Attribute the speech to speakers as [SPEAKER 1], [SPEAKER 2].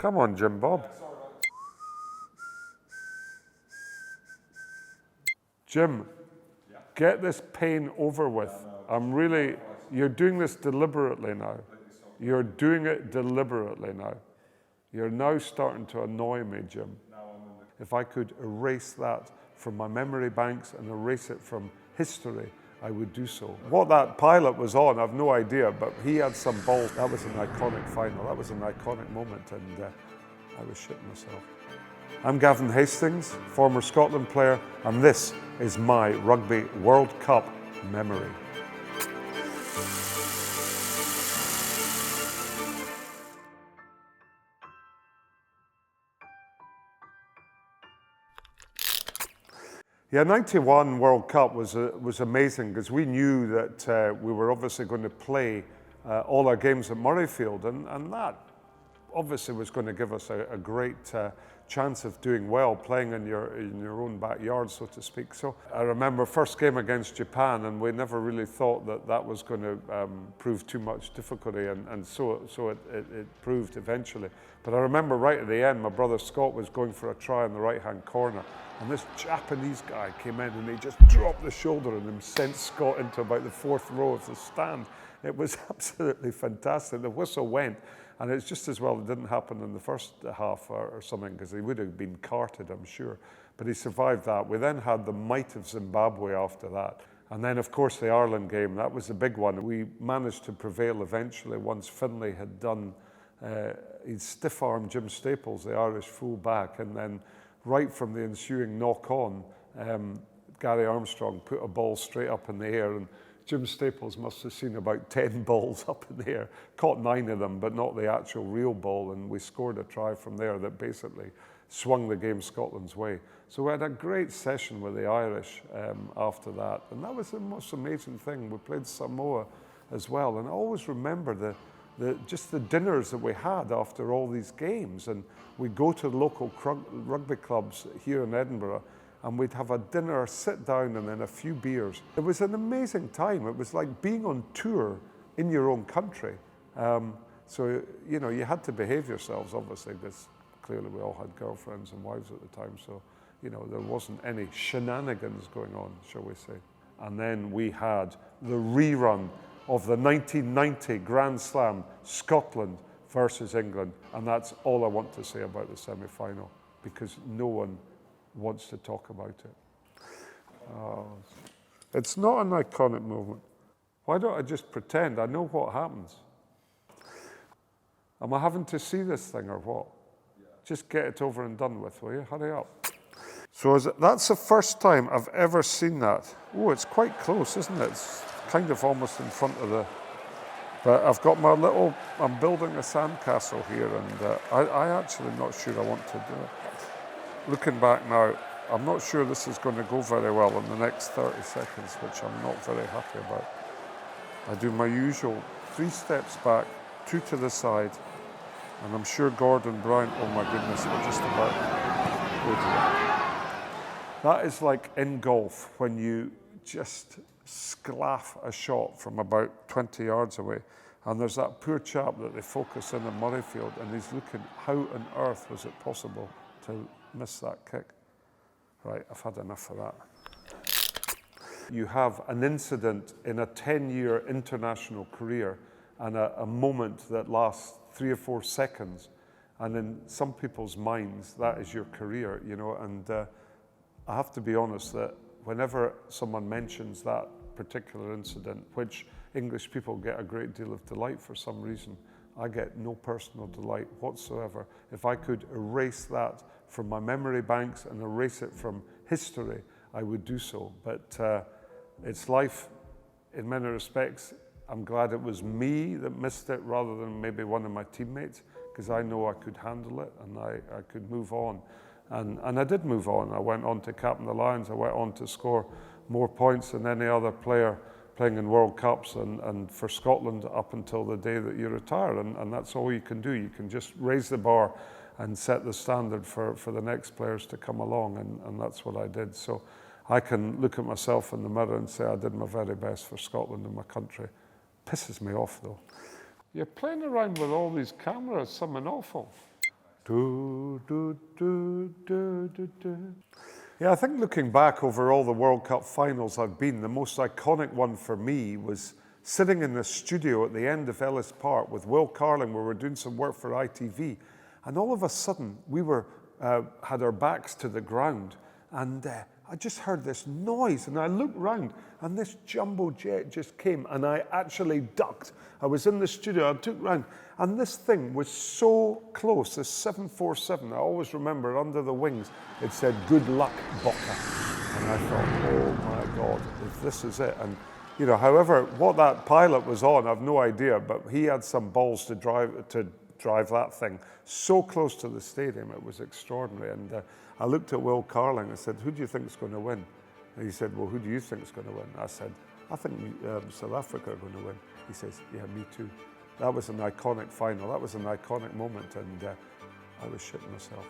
[SPEAKER 1] Come on, Jim Bob. Jim, get this pain over with. You're doing this deliberately now. You're doing it deliberately now. You're now starting to annoy me, Jim. If I could erase that from my memory banks and erase it from history, I would do so. What that pilot was on, I've no idea, but he had some balls. That was an iconic final. That was an iconic moment, and I was shitting myself. I'm Gavin Hastings, former Scotland player, and this is my Rugby World Cup memory. Yeah, '91 World Cup was amazing because we knew that we were obviously going to play all our games at Murrayfield, and that obviously was going to give us a great chance of doing well, playing in your own backyard, so to speak. So I remember first game against Japan, and we never really thought that was going to prove too much difficulty, and so it proved eventually. But I remember right at the end, my brother Scott was going for a try in the right-hand corner, and this Japanese guy came in and he just dropped the shoulder and sent Scott into about the fourth row of the stand. It was absolutely fantastic. The whistle went, and it's just as well it didn't happen in the first half or something, because he would have been carted, I'm sure. But he survived that. We then had the might of Zimbabwe after that. And then, of course, the Ireland game. That was a big one. We managed to prevail eventually once Finlay had done, he'd stiff-armed Jim Staples, the Irish full-back, and then right from the ensuing knock-on, Gary Armstrong put a ball straight up in the air, and Jim Staples must have seen about 10 balls up in the air, caught 9 of them, but not the actual real ball, and we scored a try from there that basically swung the game Scotland's way. So we had a great session with the Irish after that, and that was the most amazing thing. We played Samoa as well, and I always remember just the dinners that we had after all these games, and we'd go to the local rugby clubs here in Edinburgh, and we'd have a dinner, sit down, and then a few beers. It was an amazing time. It was like being on tour in your own country. So, you know, you had to behave yourselves, obviously, because clearly we all had girlfriends and wives at the time, so, you know, there wasn't any shenanigans going on, shall we say. And then we had the rerun of the 1990 Grand Slam, Scotland versus England, and that's all I want to say about the semi-final, because no one wants to talk about it. Oh, it's not an iconic moment. Why don't I just pretend I know what happens? Am I having to see this thing or what? Yeah. Just get it over and done with, will you? Hurry up. So that's the first time I've ever seen that. Oh, it's quite close, isn't it? It's kind of almost in front of the... But I've got my little... I'm building a sandcastle here, and I actually am not sure I want to do it. Looking back now, I'm not sure this is going to go very well in the next 30 seconds, which I'm not very happy about. I do my usual 3 steps back, 2 to the side, and I'm sure Gordon Brown, oh my goodness, we're just about good. That is like in golf, when you just sclaff a shot from about 20 yards away, and there's that poor chap that they focus in Murrayfield, and he's looking, how on earth was it possible to miss that kick? Right, I've had enough of that. You have an incident in a 10-year international career, and a moment that lasts 3 or 4 seconds, and in some people's minds that is your career, you know. And I have to be honest that whenever someone mentions that particular incident, which English people get a great deal of delight for some reason, I get no personal delight whatsoever. If I could erase that from my memory banks and erase it from history, I would do so. But it's life in many respects. I'm glad it was me that missed it rather than maybe one of my teammates, because I know I could handle it and I could move on. And I did move on. I went on to captain the Lions. I went on to score more points than any other player playing in World Cups and for Scotland up until the day that you retire. And that's all you can do. You can just raise the bar and set the standard for the next players to come along, and that's what I did. So I can look at myself in the mirror and say I did my very best for Scotland and my country. Pisses me off though. You're playing around with all these cameras, something awful. Do, do, do, do, do, do. Yeah, I think looking back over all the World Cup finals I've been, the most iconic one for me was sitting in the studio at the end of Ellis Park with Will Carling, where we're doing some work for ITV, and all of a sudden we had our backs to the ground, and I just heard this noise, and I looked round, and this jumbo jet just came, and I actually ducked. I was in the studio, I took round, and this thing was so close, this 747, I always remember under the wings, it said, "Good luck, Boca." And I thought, oh my God, if this is it. And you know, however, what that pilot was on, I've no idea, but he had some balls to drive that thing so close to the stadium. It was extraordinary. And I looked at Will Carling and said, "Who do you think is going to win?" And he said, "Well, who do you think is going to win?" I said, "I think South Africa are going to win." He says, "Yeah, me too." That was an iconic final. That was an iconic moment, and I was shitting myself.